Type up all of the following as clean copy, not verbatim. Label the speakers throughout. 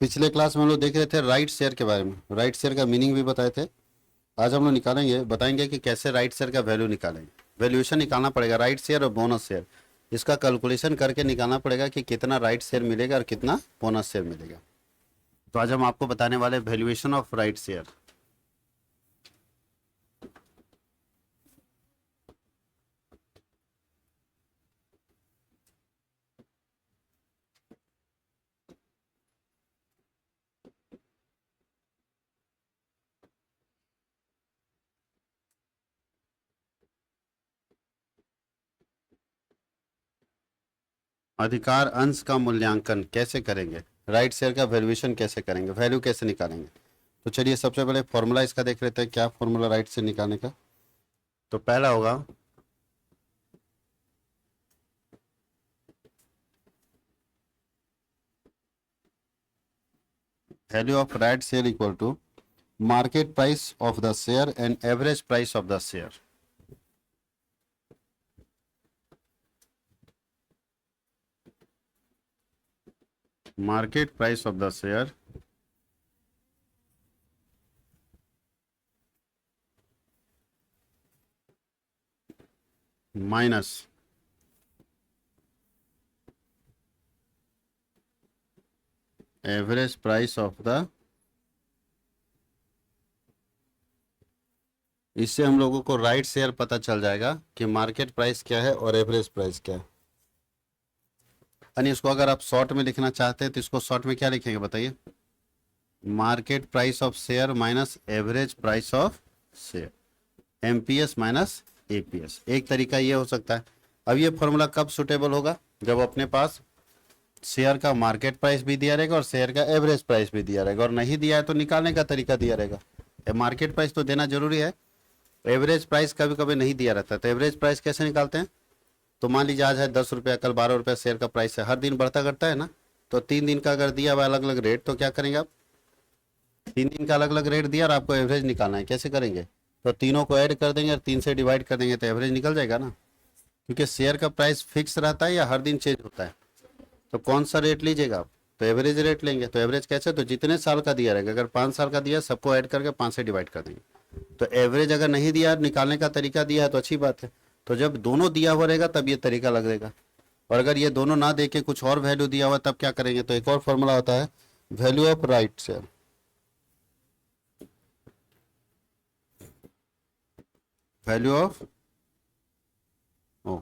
Speaker 1: पिछले क्लास में हम लोग देख रहे थे राइट शेयर के बारे में, राइट शेयर का मीनिंग भी बताए थे। आज हम लोग निकालेंगे, बताएंगे कि कैसे राइट शेयर का वैल्यू निकालेंगे। वैल्यूएशन निकालना पड़ेगा राइट शेयर और बोनस शेयर, इसका कैलकुलेशन करके निकालना पड़ेगा कि कितना राइट शेयर मिलेगा और कितना बोनस शेयर मिलेगा। तो आज हम आपको बताने वाले वैल्यूएशन ऑफ राइट शेयर। अधिकार अंश का मूल्यांकन कैसे करेंगे, राइट शेयर का वैल्यूएशन कैसे करेंगे, वैल्यू कैसे निकालेंगे। तो चलिए सबसे पहले फॉर्मूला इसका देख लेते हैं, क्या फॉर्मूला राइट शेयर निकालने का। तो पहला होगा value of right share equal to market price of the share and average price of the share. Market price of the share minus average price of the, इससे हम लोगों को राइट शेयर पता चल जाएगा कि मार्केट प्राइस क्या है और एवरेज प्राइस क्या है। यानी इसको अगर आप शॉर्ट में लिखना चाहते हैं तो इसको शॉर्ट में क्या लिखेंगे बताइए, market price of share minus average price of share, MPS minus APS. एक तरीका ये हो सकता है। अब ये फॉर्मूला कब सुटेबल होगा, जब अपने पास शेयर का मार्केट प्राइस भी दिया रहेगा और शेयर का एवरेज प्राइस भी दिया रहेगा, और नहीं दिया है तो निकालने का तरीका दिया रहेगा। मार्केट प्राइस तो देना जरूरी है, एवरेज प्राइस कभी कभी नहीं दिया रहता। तो एवरेज प्राइस कैसे निकालते हैं, तो मान लीजिए आज है 10 रुपया, कल 12 रुपया शेयर का प्राइस है, हर दिन बढ़ता घटता है ना। तो 3 दिन का अगर दिया हुआ अलग अलग रेट, तो क्या करेंगे आप, 3 दिन का अलग अलग रेट दिया और आपको एवरेज निकालना है, कैसे करेंगे, तो तीनों को ऐड कर देंगे और 3 से डिवाइड कर देंगे तो एवरेज निकल जाएगा ना। क्योंकि शेयर का प्राइस फिक्स रहता है या हर दिन चेंज होता है, तो कौन सा रेट लीजिएगा आप, तो एवरेज रेट लेंगे। तो एवरेज कैसे, तो जितने साल का दिया रहेगा, अगर 5 साल का दिया सबको ऐड करके 5 से डिवाइड कर देंगे। तो एवरेज अगर नहीं दिया, निकालने का तरीका दिया है तो अच्छी बात है। तो जब दोनों दिया हुआ रहेगा तब ये तरीका लगेगा, और अगर ये दोनों ना देके कुछ और वैल्यू दिया हुआ तब क्या करेंगे। तो एक और फॉर्मूला होता है value of right share. Value of ओ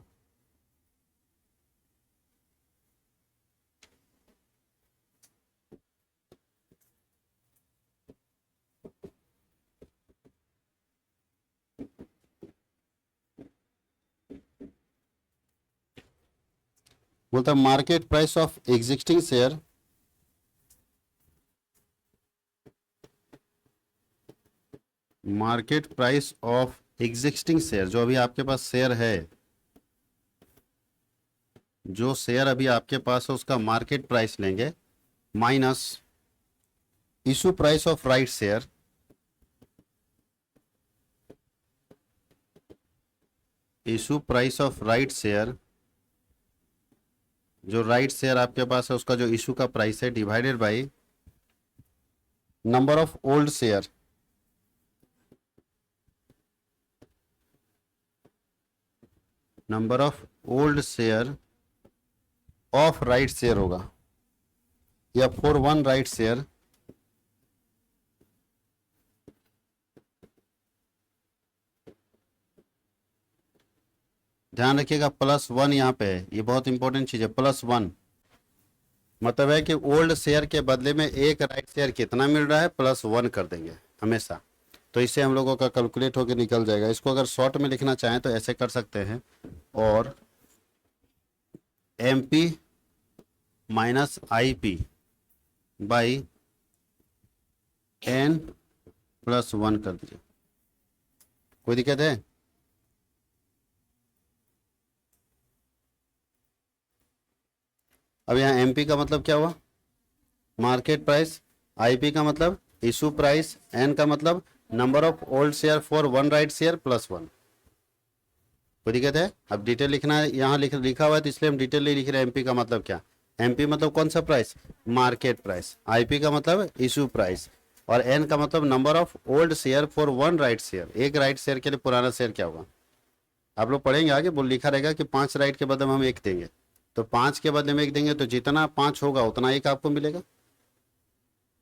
Speaker 1: बोलता है market price of existing share market price of existing share, जो अभी आपके पास शेयर है, जो शेयर अभी आपके पास है उसका मार्केट प्राइस लेंगे, minus issue price of right share, issue price of right share, जो राइट शेयर आपके पास है उसका जो इशू का प्राइस है, divided by number of old share, number of old share of right share होगा, या फॉर वन राइट शेयर। ध्यान रखिएगा +1 यहाँ पे है, ये बहुत इंपॉर्टेंट चीज है। +1 मतलब है कि ओल्ड शेयर के बदले में एक राइट शेयर कितना मिल रहा है, +1 कर देंगे हमेशा। तो इससे हम लोगों का कैलकुलेट होकर निकल जाएगा। इसको अगर शॉर्ट में लिखना चाहें तो ऐसे कर सकते हैं, और MP minus IP by N+1 कर दीजिए। कोई दिक्कत है, अब यहाँ MP का मतलब क्या हुआ, मार्केट प्राइस, IP का मतलब इशू प्राइस, N का मतलब number of old share for one right share +1। कोई दिक्कत है, अब डिटेल लिखना है, यहाँ लिखा हुआ है तो इसलिए हम डिटेल नहीं लिख रहे हैं। MP का मतलब क्या, एमपी मतलब कौन सा प्राइस, मार्केट प्राइस। आईपी का मतलब इशू प्राइस, और एन का मतलब number of old share for one right share, एक राइट शेयर के लिए पुराना शेयर क्या होगा। आप लोग पढ़ेंगे आगे, बोल लिखा रहेगा कि 5 राइट के बदले में हम एक देंगे, तो 5 के बदले में एक देंगे, तो जितना 5 होगा उतना एक आपको मिलेगा।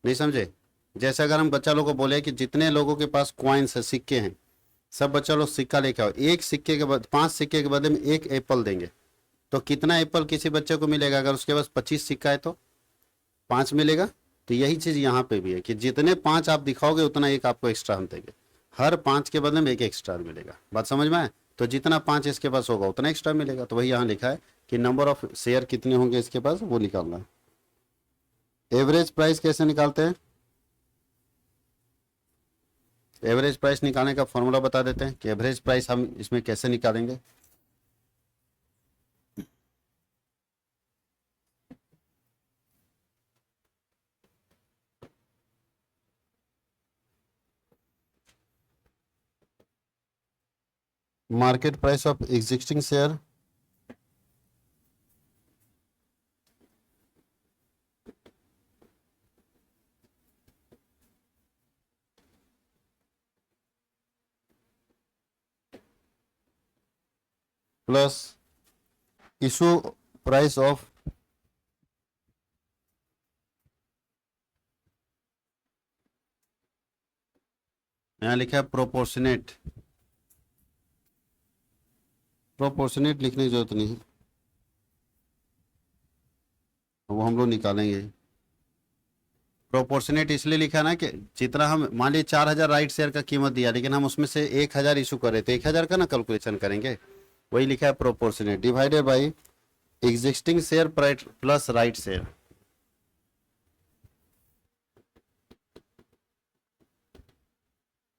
Speaker 1: नहीं समझे। जैसे अगर हम बच्चा लोग को बोले कि जितने लोगों के पास कॉइन्स है, सिक्के हैं, सब बच्चा लोग सिक्का लेके आओ, एक सिक्के के बदले 5 सिक्के के बदले में एक एप्पल देंगे, तो कितना एप्पल किसी बच्चे को मिलेगा। अगर उसके पास 25 सिक्का है तो 5 मिलेगा। तो यही चीज यहाँ पे भी है कि जितने 5 आप दिखाओगे उतना एक आपको एक्स्ट्रा हम देंगे, हर 5 के बदले में एक एक्स्ट्रा मिलेगा। बात समझ में आए। तो जितना 5 इसके पास होगा उतना एक्स्ट्रा मिलेगा। तो वही यहाँ लिखा है कि नंबर ऑफ शेयर कितने होंगे इसके पास, वो निकालना है। एवरेज प्राइस कैसे निकालते हैं, एवरेज प्राइस निकालने का फॉर्मूला बता देते हैं कि एवरेज प्राइस हम इसमें कैसे निकालेंगे। Market price of existing share plus issue price of यहाँ लिखा है प्रोपोर्शनेट, प्रोपोर्शनेट लिखने की जरूरत नहीं है, वो हम लोग निकालेंगे। प्रोपोर्शनेट इसलिए लिखा है ना कि जितना हम मान लीजिए 4000 राइट शेयर का कीमत दिया, लेकिन हम उसमें से 1000 इशू करे तो 1000 का ना कैलकुलेशन करेंगे, वही लिखा है proportionate divided by existing share plus right share.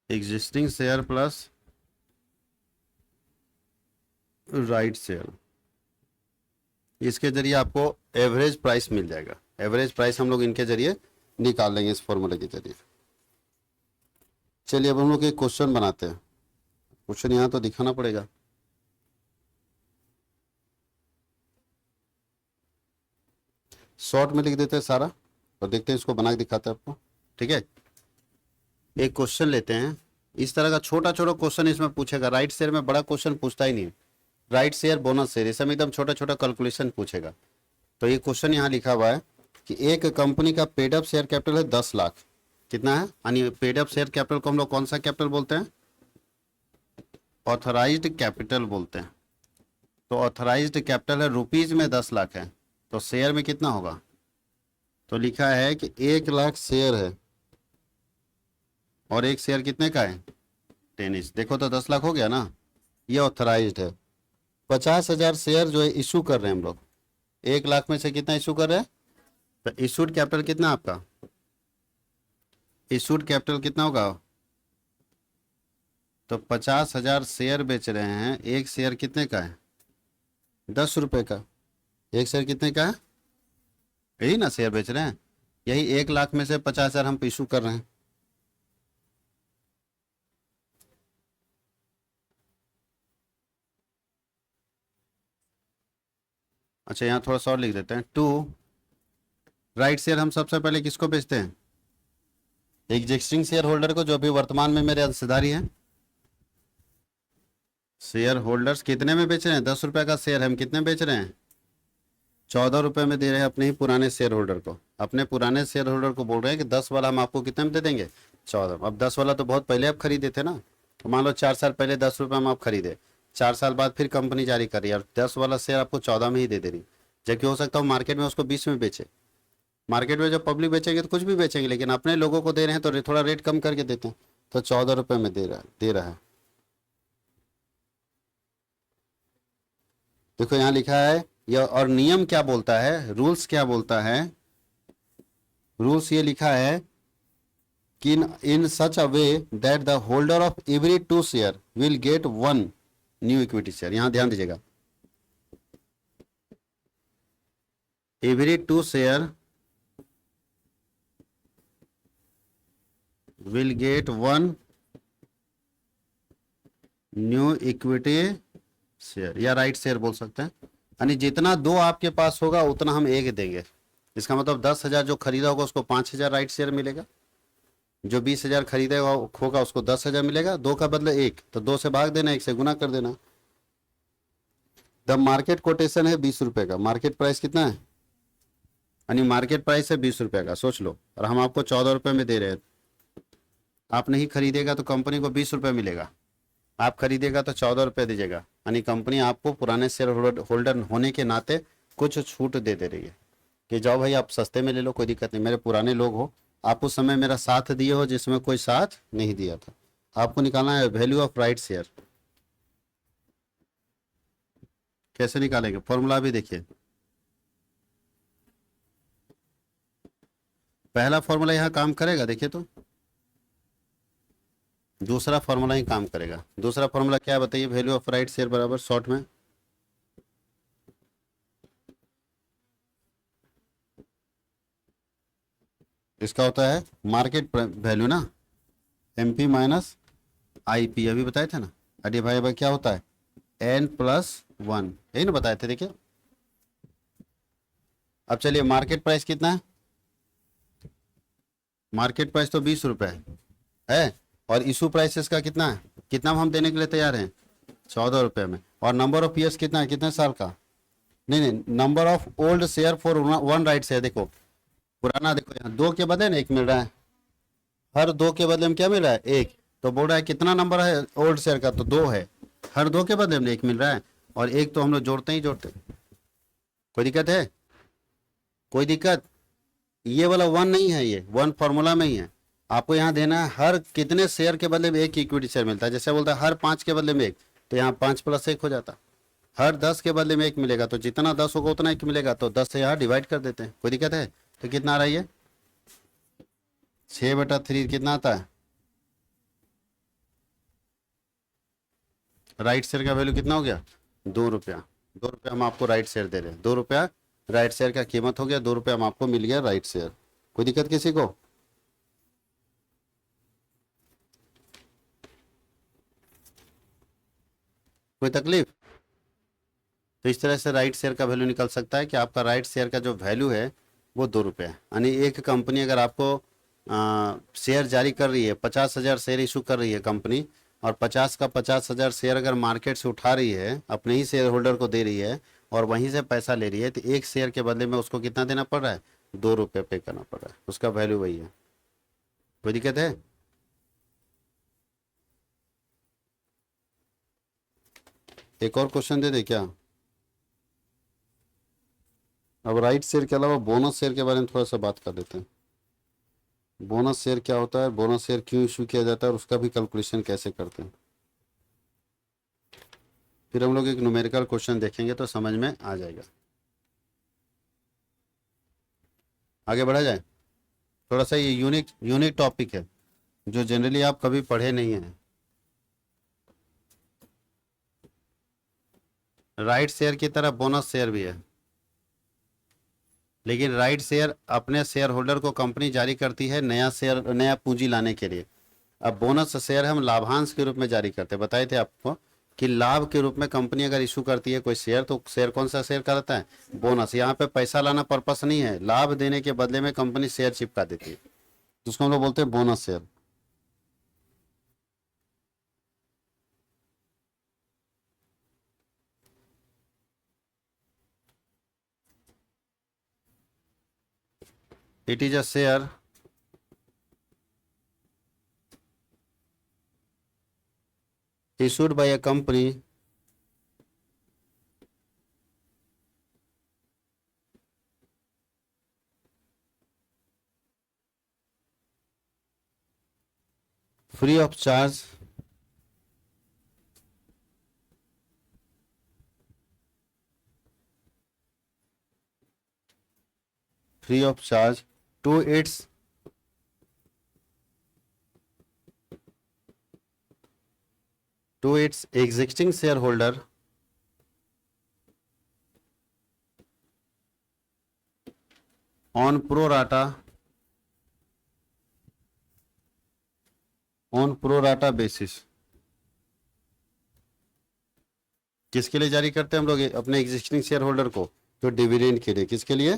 Speaker 1: Existing share plus right share, इसके जरिए आपको एवरेज प्राइस मिल जाएगा। एवरेज प्राइस हम लोग इनके जरिए निकाल लेंगे इस फॉर्मूले के जरिए। चलिए अब हम लोग एक क्वेश्चन बनाते हैं। क्वेश्चन यहाँ तो दिखाना पड़ेगा। शॉर्ट में लिख देते हैं सारा और देखते हैं, इसको बना के दिखाते हैं आपको। ठीक है, एक क्वेश्चन लेते हैं। इस तरह का छोटा छोटा क्वेश्चन इसमें पूछेगा। राइट शेयर में बड़ा क्वेश्चन पूछता ही नहीं, राइट शेयर बोनस शेयर ये सब एकदम छोटा छोटा कैलकुलेशन पूछेगा। तो ये क्वेश्चन यहाँ लिखा हुआ है कि एक कंपनी का पेड अप शेयर कैपिटल है 10 लाख। कितना है, यानी पेड अप शेयर कैपिटल को हम लोग कौन सा कैपिटल बोलते हैं, ऑथराइज्ड कैपिटल बोलते हैं। तो ऑथराइज्ड कैपिटल है रुपीज में 10 लाख है, तो शेयर में कितना होगा। तो लिखा है कि 1 लाख शेयर है और एक शेयर कितने का है, 10। देखो तो 10 लाख हो गया ना, ये ऑथराइज्ड है। 50,000 शेयर जो है इशू कर रहे हैं हम लोग, 1 लाख में से कितना इशू कर रहे हैं, तो इशूड कैपिटल कितना आपका, इशूड कैपिटल कितना होगा। तो 50,000 शेयर बेच रहे हैं, एक शेयर कितने का है, 10 रुपए का। एक शेयर कितने का है, यही ना शेयर बेच रहे हैं, यही 1 लाख में से 50,000 हम इशू कर रहे हैं। अच्छा यहाँ थोड़ा सा और लिख देते हैं। 2 राइट शेयर हम सबसे पहले किसको बेचते हैं, एग्जिस्टिंग शेयर होल्डर को, जो अभी वर्तमान में मेरे अंशधारी हैं। शेयर होल्डर्स कितने में बेच रहे हैं, 10 रुपए का शेयर हम कितने बेच रहे हैं, 14 रुपए में दे रहे हैं अपने ही पुराने शेयर होल्डर को। अपने पुराने शेयर होल्डर को बोल रहे हैं कि 10 वाला हम आपको कितने में दे देंगे, 14। अब 10 वाला तो बहुत पहले आप खरीदे थे ना, तो मान लो 4 साल पहले 10 रुपये में आप खरीदे, 4 साल बाद फिर कंपनी जारी करी और 10 वाला शेयर आपको 14 में ही दे रही, जबकि हो सकता हो मार्केट में उसको 20 में बेचे। मार्केट में जब पब्लिक बेचेंगे तो कुछ भी बेचेंगे, लेकिन अपने लोगों को दे रहे हैं तो थोड़ा रेट कम करके देते हैं। तो 14 रुपये में दे रहा है। देखो यहाँ लिखा है यह, और नियम क्या बोलता है, रूल्स क्या बोलता है, रूल्स ये लिखा है कि in such a way that the holder of every 2 share will get 1 new equity share. यहां ध्यान दीजिएगा, every 2 share will get 1 new equity share, या राइट शेयर बोल सकते हैं। यानी जितना दो आपके पास होगा उतना हम एक देंगे। इसका मतलब 10,000 जो खरीदा होगा उसको 5,000 राइट शेयर मिलेगा, जो 20,000 खरीदेगा होगा उसको 10,000 मिलेगा। दो का बदले एक, तो दो से भाग देना, एक से गुना कर देना। द मार्केट कोटेशन है 20 रुपए का, मार्केट प्राइस कितना है, यानी मार्केट प्राइस है 20 रुपए का, सोच लो, और हम आपको 14 रुपए में दे रहे हैं। आप नहीं खरीदेगा तो कंपनी को 20 रुपए मिलेगा, आप खरीदेगा तो 14 रुपए दीजिएगा, यानी कंपनी आपको पुराने शेयर होल्डर होने के नाते कुछ छूट दे दे रही है कि जाओ भाई आप सस्ते में ले लो, कोई दिक्कत नहीं, मेरे पुराने लोग हो, आप उस समय मेरा साथ दिए हो जिसमें कोई साथ नहीं दिया था। आपको निकालना है वैल्यू ऑफ राइट शेयर। कैसे निकालेंगे, फॉर्मूला भी देखिए। पहला फॉर्मूला यहाँ काम करेगा, देखिए तो दूसरा फॉर्मूला ही काम करेगा। दूसरा फॉर्मूला क्या है बताइए, वैल्यू ऑफ राइट शेयर बराबर शॉर्ट में इसका होता है मार्केट वैल्यू ना, एमपी माइनस आईपी, अभी बताए थे ना। अरे भाई भाई क्या होता है, n+1, यही ना बताए थे, देखिए। अब चलिए मार्केट प्राइस कितना है, मार्केट प्राइस तो 20 रुपए है, और इशू प्राइस इसका कितना है, कितना में हम देने के लिए तैयार हैं, 14 रुपए में। और नंबर ऑफ ईयर्स कितना है, कितने साल का, नहीं नहीं, number of old share for one right share, देखो पुराना, देखो यहाँ दो के बदले ना एक मिल रहा है, हर दो के बदले में क्या मिल रहा है, एक। तो बोल रहा है कितना नंबर है ओल्ड शेयर का, तो दो है, हर दो के बदले में एक मिल रहा है, और एक तो हम लोग जोड़ते ही जोड़ते। कोई दिक्कत है, कोई दिक्कत, ये वाला वन नहीं है, ये वन फॉर्मूला में ही है। आपको यहाँ देना है हर कितने शेयर के बदले में एक इक्विटी शेयर मिलता है, जैसे बोलता है हर 5 के बदले में एक, तो यहाँ 5+1 हो जाता। हर 10 के बदले में एक मिलेगा, तो जितना 10 होगा उतना एक मिलेगा, तो 10 से यहाँ डिवाइड कर देते हैं। कोई दिक्कत है, तो कितना आ रहा है ये, 6/3 कितना आता है, राइट शेयर का वैल्यू कितना हो गया, 2 रुपया। 2 रुपया हम आपको राइट शेयर दे रहे हैं, 2 रुपया राइट शेयर का कीमत हो गया, 2 रुपया हम आपको मिल गया राइट शेयर। कोई दिक्कत किसी को, कोई तकलीफ। तो इस तरह से राइट शेयर का वैल्यू निकल सकता है कि आपका राइट शेयर का जो वैल्यू है वो 2 रुपये है। यानी एक कंपनी अगर आपको शेयर जारी कर रही है, 50,000 शेयर इशू कर रही है कंपनी, और 50 का 50,000 शेयर अगर मार्केट से उठा रही है, अपने ही शेयर होल्डर को दे रही है, और वहीं से पैसा ले रही है, तो एक शेयर के बदले में उसको कितना देना पड़ रहा है, 2 रुपये पे करना पड़ रहा है, उसका वैल्यू वही है। कोई दिक्कत है, एक और क्वेश्चन दे दे क्या। अब राइट शेयर के अलावा बोनस शेयर के बारे में थोड़ा सा बात कर लेते हैं। बोनस शेयर क्या होता है, बोनस शेयर क्यों इशू किया जाता है, और उसका भी कैलकुलेशन कैसे करते हैं। फिर हम लोग एक न्यूमेरिकल क्वेश्चन देखेंगे तो समझ में आ जाएगा। आगे बढ़ा जाए, थोड़ा सा ये यूनिक यूनिक टॉपिक है जो जनरली आप कभी पढ़े नहीं हैं। राइट शेयर की तरह बोनस शेयर भी है, लेकिन राइट शेयर अपने शेयर होल्डर को कंपनी जारी करती है नया शेयर, नया पूंजी लाने के लिए। अब बोनस शेयर हम लाभांश के रूप में जारी करते हैं, बताए थे आपको कि लाभ के रूप में कंपनी अगर इशू करती है कोई शेयर, तो शेयर कौन सा शेयर कहलाता है, बोनस। यहाँ पे पैसा लाना पर्पस नहीं है, लाभ देने के बदले में कंपनी शेयर चिपका देती है, जिसको हम लोग बोलते हैं bonus share. It is a share issued by a company free of charge free of charge to its existing shareholder on pro rata basis। किसके लिए जारी करते हैं हम लोग अपने एग्जिस्टिंग शेयर होल्डर को? तो डिविडेंड के लिए। किसके लिए?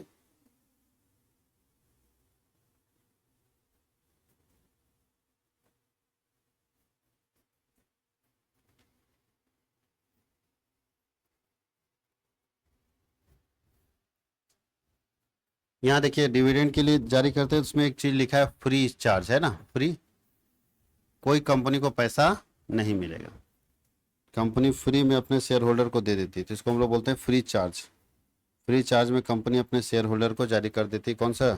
Speaker 1: यहाँ देखिए डिविडेंड के लिए जारी करते हैं, उसमें एक चीज लिखा है फ्री चार्ज, है ना, फ्री। कोई कंपनी को पैसा नहीं मिलेगा, कंपनी फ्री में अपने शेयर होल्डर को दे देती है, तो इसको हम लोग बोलते हैं फ्री चार्ज। फ्री चार्ज में कंपनी अपने शेयर होल्डर को जारी कर देती है कौन सा?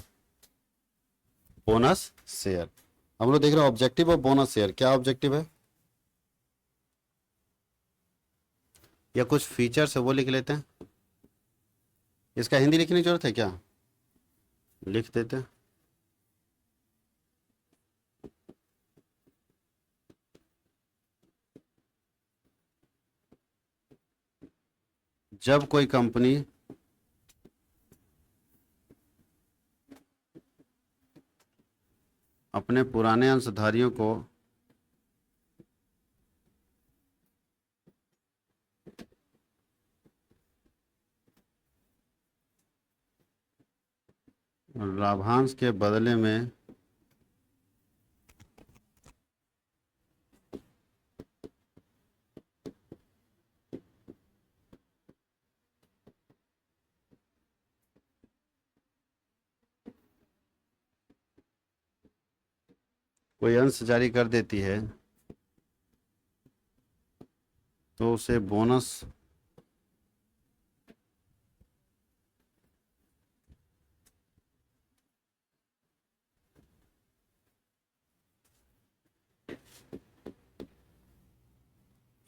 Speaker 1: Bonus share. हम लोग देख रहे हैं ऑब्जेक्टिव ऑफ बोनस शेयर, क्या ऑब्जेक्टिव है या कुछ फीचर्स है वो लिख लेते हैं। इसका हिंदी लिखने की जरूरत है क्या? लिख देते हैं। जब कोई कंपनी अपने पुराने अंशधारियों को लाभांश के बदले में कोई अंश जारी कर देती है तो उसे बोनस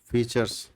Speaker 1: फीचर्स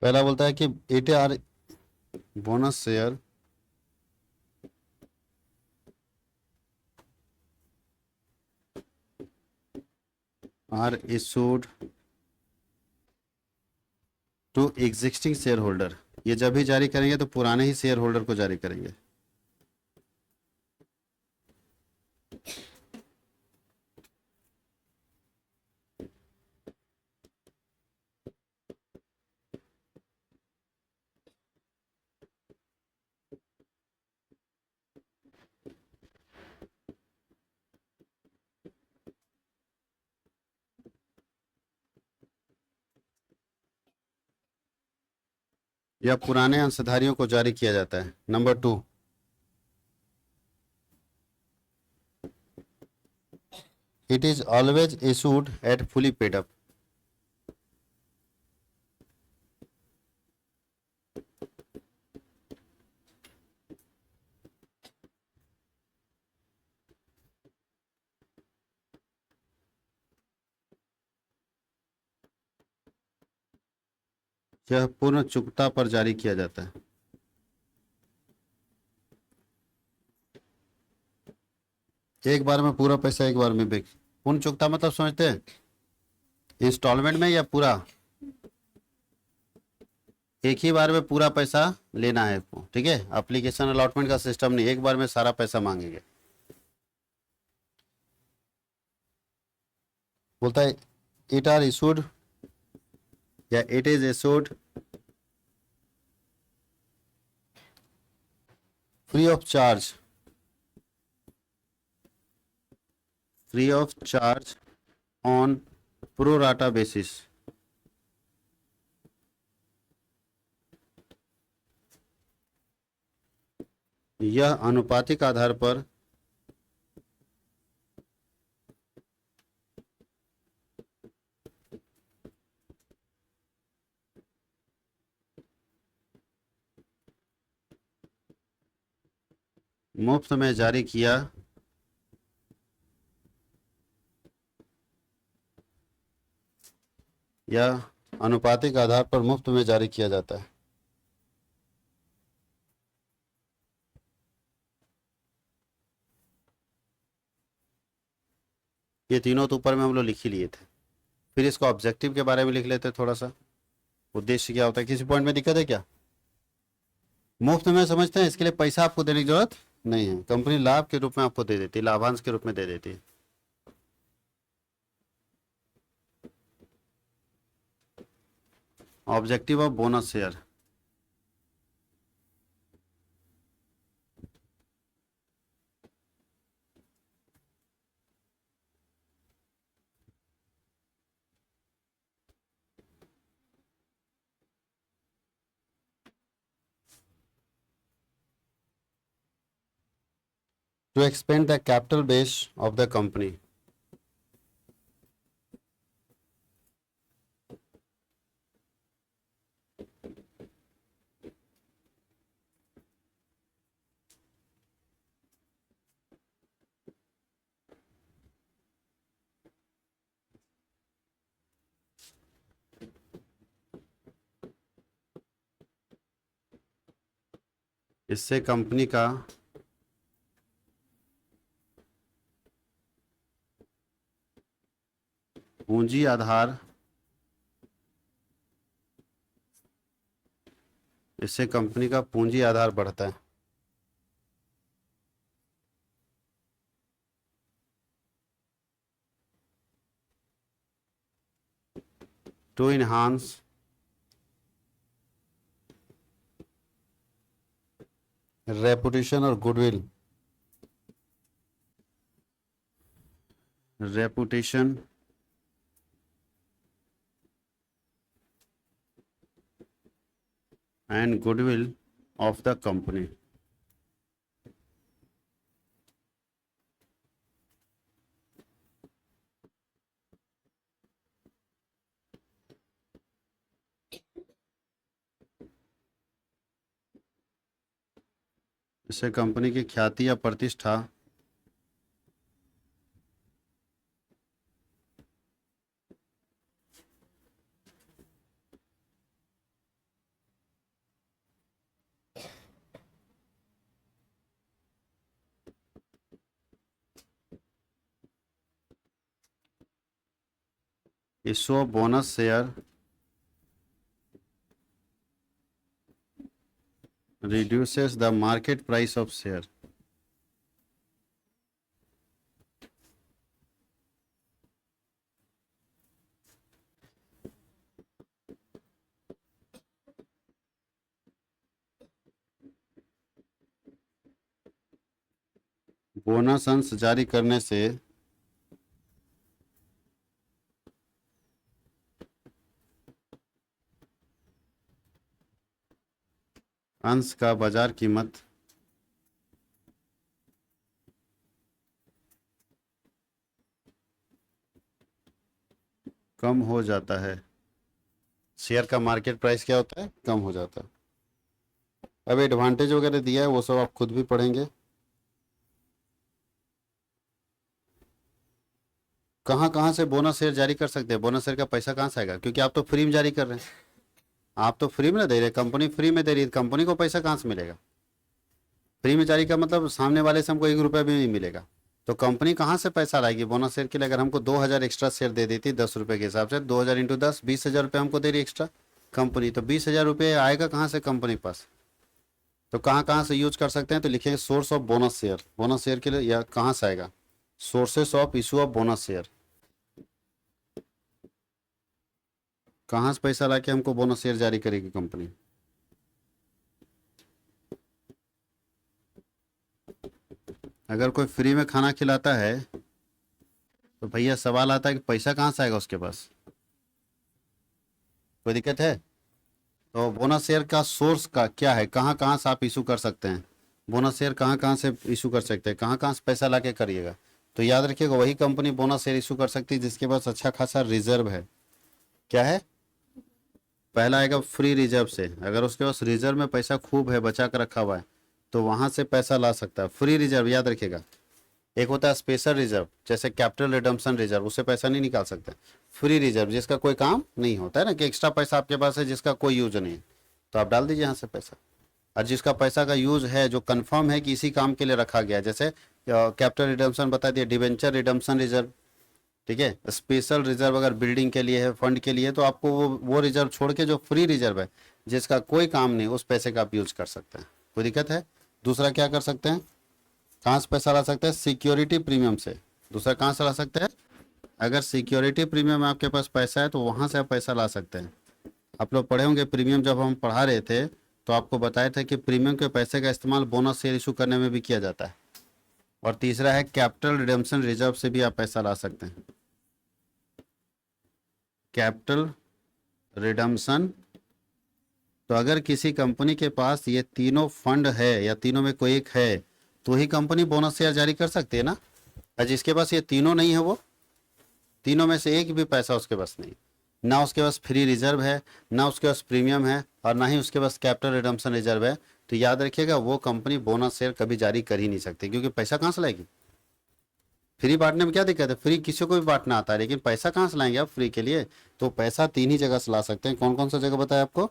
Speaker 1: पहला बोलता है कि ATR bonus share are issued to existing share holder. ये जब भी जारी करेंगे तो पुराने ही शेयर होल्डर को जारी करेंगे। या पुराने अंशधारियों को जारी किया जाता है। Number 2, it is always issued at fully paid up. यह पूर्ण चुकता पर जारी किया जाता है। एक बार में पूरा पैसा एक बार में बेच। पूर्ण चुकता मतलब समझते हैं इंस्टॉलमेंट में या पूरा? एक ही बार में पूरा पैसा लेना है आपको, ठीक है। एप्लीकेशन अलॉटमेंट का सिस्टम नहीं, एक बार में सारा पैसा मांगेंगे। बोलता है इट आर इशूड या it is issued free of charge, free of charge on pro rata basis. यह अनुपातिक आधार पर मुफ्त में जारी किया या अनुपातिक आधार पर मुफ्त में जारी किया जाता है। ये तीनों तो ऊपर में हम लोग लिख ही लिए थे। फिर इसको ऑब्जेक्टिव के बारे में लिख लेते थोड़ा सा। उद्देश्य क्या होता है, किसी पॉइंट में दिक्कत है क्या? मुफ्त में समझते हैं, इसके लिए पैसा आपको देने की जरूरत नहीं है, कंपनी लाभ के रूप में आपको दे देती है, लाभांश के रूप में दे देती है। Objective of bonus share, to expand the capital base of the company। इससे कंपनी का पूंजी आधार, इससे कंपनी का पूंजी आधार बढ़ता है। टू इनहांस रेपुटेशन और goodwill, reputation and goodwill of the company. इससे कंपनी की ख्याति या प्रतिष्ठा issue of bonus share reduces the market price of share। Bonus अंश जारी करने से अंश का बाजार कीमत कम हो जाता है। शेयर का मार्केट प्राइस क्या होता है, कम हो जाता है। अब एडवांटेज वगैरह दिया है वो सब आप खुद भी पढ़ेंगे। कहाँ कहाँ से बोनस शेयर जारी कर सकते हैं, बोनस शेयर का पैसा कहाँ से आएगा, क्योंकि आप तो फ्री में जारी कर रहे हैं, आप तो फ्री में ना दे रहे, कंपनी फ्री में दे रही है, कंपनी को पैसा कहाँ से मिलेगा? फ्री में जारी का मतलब सामने वाले से हमको 1 रुपया भी नहीं मिलेगा, तो कंपनी कहाँ से पैसा लाएगी बोनस शेयर के लिए? अगर हमको 2,000 एक्स्ट्रा शेयर दे देती 10 रुपये के हिसाब से, 2,000 इंटू 10, 20,000 रुपये हमको दे रही एक्स्ट्रा कंपनी, तो 20,000 रुपये आएगा कहाँ से कंपनी के पास? तो कहाँ कहाँ से यूज कर सकते हैं, तो लिखेंगे source of bonus share, bonus share के लिए या कहाँ से आएगा, sources of issue of bonus share, कहाँ से पैसा लाके हमको बोनस शेयर जारी करेगी कंपनी। अगर कोई फ्री में खाना खिलाता है तो भैया सवाल आता है कि पैसा कहाँ से आएगा उसके पास, कोई दिक्कत है? तो बोनस शेयर का सोर्स का क्या है, कहाँ कहाँ से आप इशू कर सकते हैं, बोनस शेयर कहाँ कहाँ से इशू कर सकते हैं, कहाँ कहाँ से पैसा लाके करिएगा। तो याद रखिएगा वही कंपनी बोनस शेयर इशू कर सकती है जिसके पास अच्छा खासा रिजर्व है। क्या है? पहला आएगा फ्री रिजर्व से, अगर उसके पास रिजर्व में पैसा खूब है, बचा कर रखा हुआ है, तो वहां से पैसा ला सकता है। फ्री रिजर्व याद रखिएगा, एक होता है स्पेशल रिजर्व, जैसे कैपिटल रिडम्पशन रिजर्व, उससे पैसा नहीं निकाल सकते। फ्री रिजर्व, जिसका कोई काम नहीं होता है ना, कि एक्स्ट्रा पैसा आपके पास है जिसका कोई यूज नहीं है, तो आप डाल दीजिए यहाँ से पैसा। और जिसका पैसा का यूज है, जो कंफर्म है कि इसी काम के लिए रखा गया है, जैसे कैपिटल रिडम्पशन बता दिया, डिवेंचर रिडम्पशन रिजर्व, ठीक है। स्पेशल रिजर्व अगर बिल्डिंग के लिए है, फंड के लिए, तो आपको वो रिजर्व छोड़ के जो फ्री रिजर्व है, जिसका कोई काम नहीं, उस पैसे का आप यूज कर सकते हैं, कोई दिक्कत है। दूसरा क्या कर सकते हैं, कहाँ से पैसा ला सकते हैं, सिक्योरिटी प्रीमियम से। दूसरा कहाँ से ला सकते हैं, अगर सिक्योरिटी प्रीमियम आपके पास पैसा है तो वहाँ से आप पैसा ला सकते हैं। आप लोग पढ़े होंगे प्रीमियम, जब हम पढ़ा रहे थे तो आपको बताया था कि प्रीमियम के पैसे का इस्तेमाल बोनस शेयर इशू करने में भी किया जाता है। और तीसरा है कैपिटल रिडेम्पशन रिजर्व से भी आप पैसा ला सकते हैं। कैपिटल रिडम्पशन, तो अगर किसी कंपनी के पास ये तीनों फंड है या तीनों में कोई एक है तो ही कंपनी बोनस शेयर जारी कर सकती है ना। और जिसके पास ये तीनों नहीं है, वो तीनों में से एक भी पैसा उसके पास नहीं, ना उसके पास फ्री रिजर्व है, ना उसके पास प्रीमियम है, और ना ही उसके पास कैपिटल रिडम्पशन रिजर्व है, तो याद रखिएगा वो कंपनी बोनस शेयर कभी जारी कर ही नहीं सकती, क्योंकि पैसा कहाँ से लाएगी। फ्री बांटने में क्या दिक्कत है, फ्री किसी को भी बांटना आता है, लेकिन पैसा कहाँ से लाएंगे आप फ्री के लिए। तो पैसा तीन ही जगह से ला सकते हैं, कौन कौन सा जगह बताया आपको,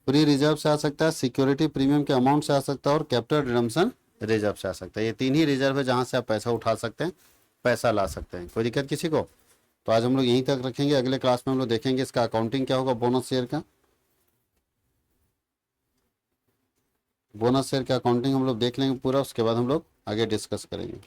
Speaker 1: फ्री रिजर्व से आ सकता है, सिक्योरिटी प्रीमियम के अमाउंट से आ सकता है, और कैपिटल रिडम्पशन रिजर्व से आ सकता है। ये तीन ही रिजर्व है जहाँ से आप पैसा उठा सकते हैं, पैसा ला सकते हैं, कोई दिक्कत किसी को। तो आज हम लोग यहीं तक रखेंगे, अगले क्लास में हम लोग देखेंगे इसका अकाउंटिंग क्या होगा, बोनस शेयर का। बोनस शेयर का अकाउंटिंग हम लोग देख लेंगे पूरा, उसके बाद हम लोग आगे डिस्कस करेंगे।